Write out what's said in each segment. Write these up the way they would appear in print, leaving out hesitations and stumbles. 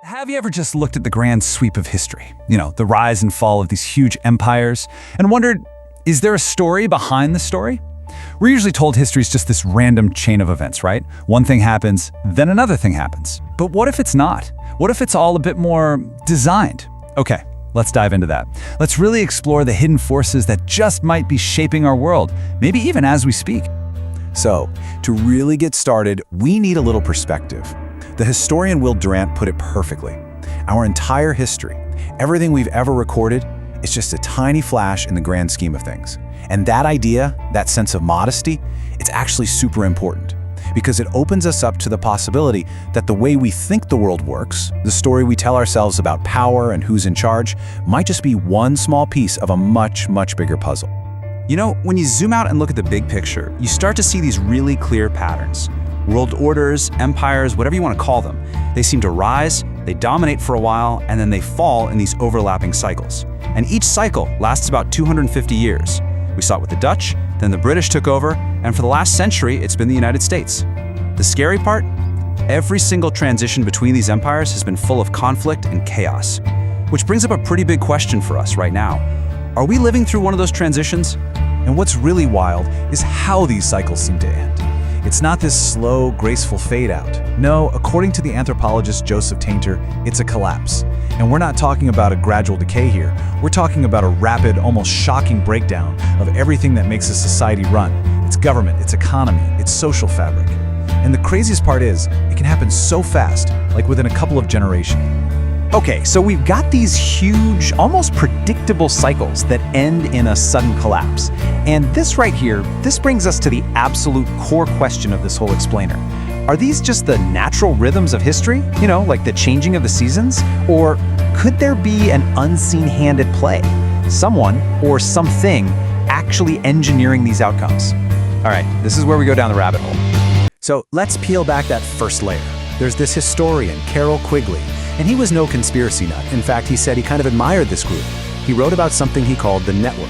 Have you ever just looked at the grand sweep of history? The rise and fall of these huge empires, and wondered, is there a story behind the story? We're usually told history is just this random chain of events, right? One thing happens, then another thing happens. But what if it's not? What if it's all a bit more designed? Okay, let's dive into that. Let's really explore the hidden forces that just might be shaping our world, maybe even as we speak. So, to really get started, we need a little perspective. The historian Will Durant put it perfectly. Our entire history, everything we've ever recorded, is just a tiny flash in the grand scheme of things. And that idea, that sense of modesty, it's actually super important because it opens us up to the possibility that the way we think the world works, the story we tell ourselves about power and who's in charge, might just be one small piece of a much, much bigger puzzle. When you zoom out and look at the big picture, you start to see these really clear patterns. World orders, empires, whatever you want to call them, they seem to rise, they dominate for a while, and then they fall in these overlapping cycles. And each cycle lasts about 250 years. We saw it with the Dutch, then the British took over, and for the last century, it's been the United States. The scary part? Every single transition between these empires has been full of conflict and chaos. Which brings up a pretty big question for us right now. Are we living through one of those transitions? And what's really wild is how these cycles seem to end. It's not this slow, graceful fade out. No, according to the anthropologist Joseph Tainter, it's a collapse. And we're not talking about a gradual decay here. We're talking about a rapid, almost shocking breakdown of everything that makes a society run. Its government, its economy, its social fabric. And the craziest part is, it can happen so fast, like within a couple of generations. Okay, so we've got these huge, almost predictable cycles that end in a sudden collapse. And this right here, this brings us to the absolute core question of this whole explainer. Are these just the natural rhythms of history? Like the changing of the seasons? Or could there be an unseen hand at play? Someone or something actually engineering these outcomes? All right, this is where we go down the rabbit hole. So let's peel back that first layer. There's this historian, Carroll Quigley, and he was no conspiracy nut. In fact, he said he kind of admired this group. He wrote about something he called the network.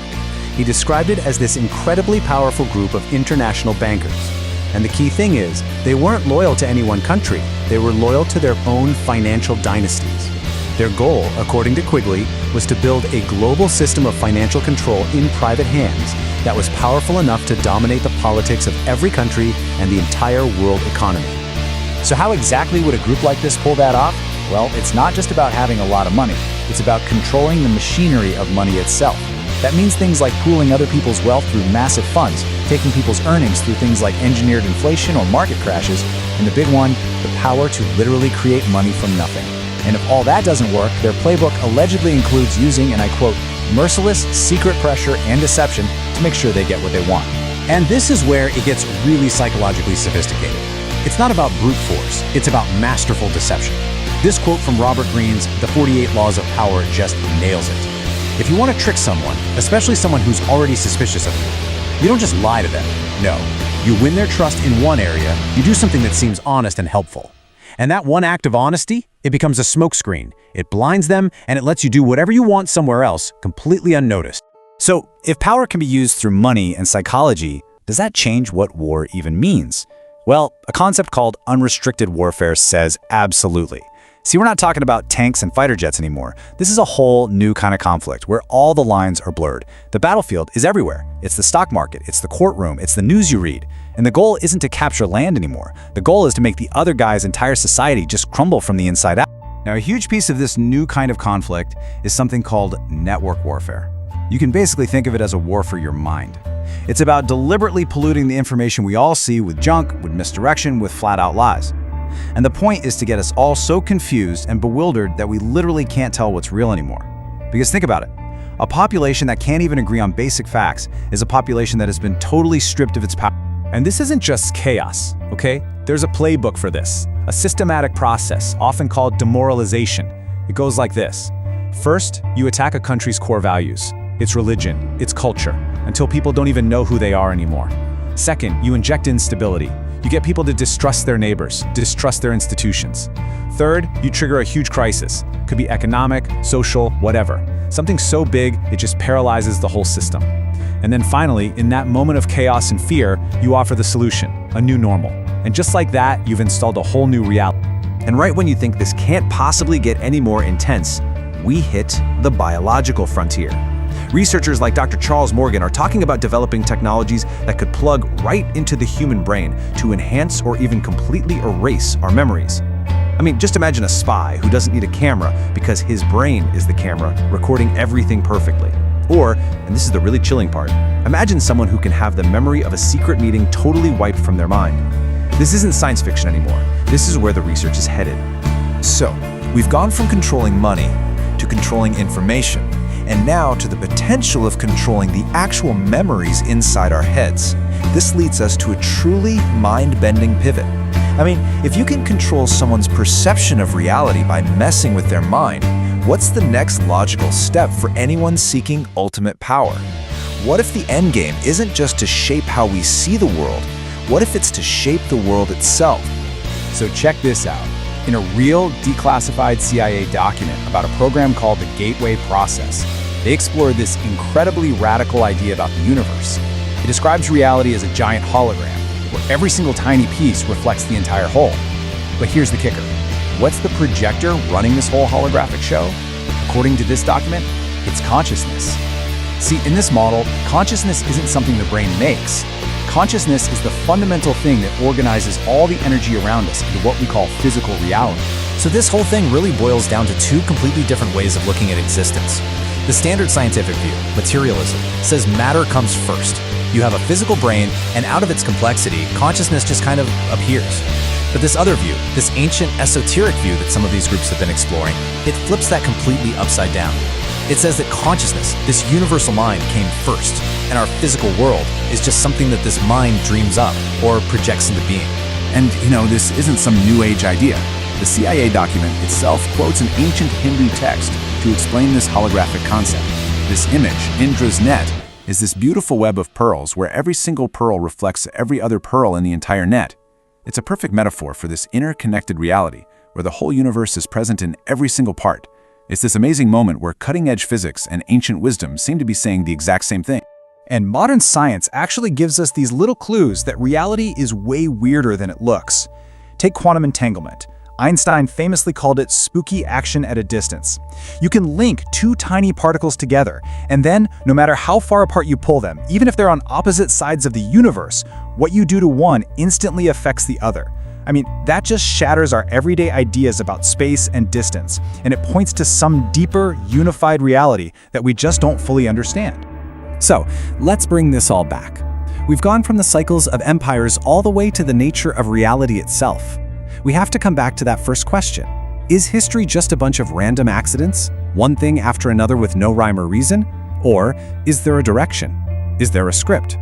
He described it as this incredibly powerful group of international bankers. And the key thing is, they weren't loyal to any one country. They were loyal to their own financial dynasties. Their goal, according to Quigley, was to build a global system of financial control in private hands that was powerful enough to dominate the politics of every country and the entire world economy. So how exactly would a group like this pull that off? Well, it's not just about having a lot of money. It's about controlling the machinery of money itself. That means things like pooling other people's wealth through massive funds, taking people's earnings through things like engineered inflation or market crashes, and the big one, the power to literally create money from nothing. And if all that doesn't work, their playbook allegedly includes using, and I quote, merciless secret pressure and deception to make sure they get what they want. And this is where it gets really psychologically sophisticated. It's not about brute force, it's about masterful deception. This quote from Robert Greene's The 48 Laws of Power just nails it. If you want to trick someone, especially someone who's already suspicious of you don't just lie to them. No, you win their trust in one area, you do something that seems honest and helpful. And that one act of honesty, it becomes a smokescreen. It blinds them, and it lets you do whatever you want somewhere else, completely unnoticed. So, if power can be used through money and psychology, does that change what war even means? Well, a concept called unrestricted warfare says absolutely. See, we're not talking about tanks and fighter jets anymore. This is a whole new kind of conflict where all the lines are blurred. The battlefield is everywhere. It's the stock market, it's the courtroom, it's the news you read. And the goal isn't to capture land anymore. The goal is to make the other guy's entire society just crumble from the inside out. Now, a huge piece of this new kind of conflict is something called network warfare. You can basically think of it as a war for your mind. It's about deliberately polluting the information we all see with junk, with misdirection, with flat-out lies. And the point is to get us all so confused and bewildered that we literally can't tell what's real anymore. Because think about it. A population that can't even agree on basic facts is a population that has been totally stripped of its power. And this isn't just chaos, okay? There's a playbook for this, a systematic process, often called demoralization. It goes like this. First, you attack a country's core values, its religion, its culture, until people don't even know who they are anymore. Second, you inject instability. You get people to distrust their neighbors, distrust their institutions. Third, you trigger a huge crisis. Could be economic, social, whatever. Something so big, it just paralyzes the whole system. And then finally, in that moment of chaos and fear, you offer the solution, a new normal. And just like that, you've installed a whole new reality. And right when you think this can't possibly get any more intense, we hit the biological frontier. Researchers like Dr. Charles Morgan are talking about developing technologies that could plug right into the human brain to enhance or even completely erase our memories. I mean, just imagine a spy who doesn't need a camera because his brain is the camera, recording everything perfectly. Or, and this is the really chilling part, imagine someone who can have the memory of a secret meeting totally wiped from their mind. This isn't science fiction anymore. This is where the research is headed. So, we've gone from controlling money to controlling information, and now to the potential of controlling the actual memories inside our heads. This leads us to a truly mind-bending pivot. I mean, if you can control someone's perception of reality by messing with their mind, what's the next logical step for anyone seeking ultimate power? What if the endgame isn't just to shape how we see the world? What if it's to shape the world itself? So check this out. In a real declassified CIA document about a program called the Gateway Process, they explore this incredibly radical idea about the universe. It describes reality as a giant hologram, where every single tiny piece reflects the entire whole. But here's the kicker. What's the projector running this whole holographic show? According to this document, it's consciousness. See, in this model, consciousness isn't something the brain makes. Consciousness is the fundamental thing that organizes all the energy around us into what we call physical reality. So this whole thing really boils down to two completely different ways of looking at existence. The standard scientific view, materialism, says matter comes first. You have a physical brain, and out of its complexity, consciousness just kind of appears. But this other view, this ancient esoteric view that some of these groups have been exploring, it flips that completely upside down. It says that consciousness, this universal mind, came first, and our physical world is just something that this mind dreams up or projects into being. And, this isn't some new age idea. The CIA document itself quotes an ancient Hindu text to explain this holographic concept. This image, Indra's net, is this beautiful web of pearls where every single pearl reflects every other pearl in the entire net. It's a perfect metaphor for this interconnected reality where the whole universe is present in every single part. It's this amazing moment where cutting-edge physics and ancient wisdom seem to be saying the exact same thing. And modern science actually gives us these little clues that reality is way weirder than it looks. Take quantum entanglement. Einstein famously called it spooky action at a distance. You can link two tiny particles together, and then, no matter how far apart you pull them, even if they're on opposite sides of the universe, what you do to one instantly affects the other. I mean, that just shatters our everyday ideas about space and distance, and it points to some deeper, unified reality that we just don't fully understand. So, let's bring this all back. We've gone from the cycles of empires all the way to the nature of reality itself. We have to come back to that first question. Is history just a bunch of random accidents, one thing after another with no rhyme or reason? Or is there a direction? Is there a script?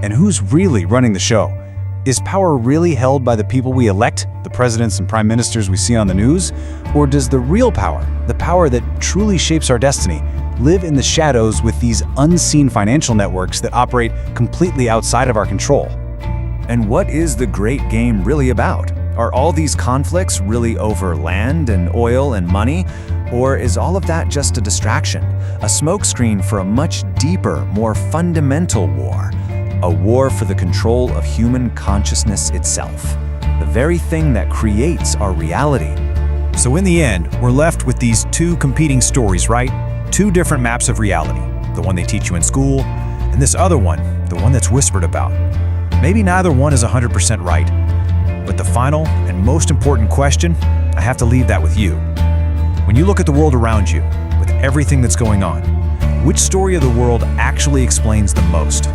And who's really running the show? Is power really held by the people we elect, the presidents and prime ministers we see on the news? Or does the real power, the power that truly shapes our destiny, live in the shadows with these unseen financial networks that operate completely outside of our control? And what is the great game really about? Are all these conflicts really over land and oil and money? Or is all of that just a distraction, a smokescreen for a much deeper, more fundamental war? A war for the control of human consciousness itself, the very thing that creates our reality. So in the end, we're left with these two competing stories, right? Two different maps of reality, the one they teach you in school, and this other one, the one that's whispered about. Maybe neither one is 100% right. But the final and most important question, I have to leave that with you. When you look at the world around you, with everything that's going on, which story of the world actually explains the most?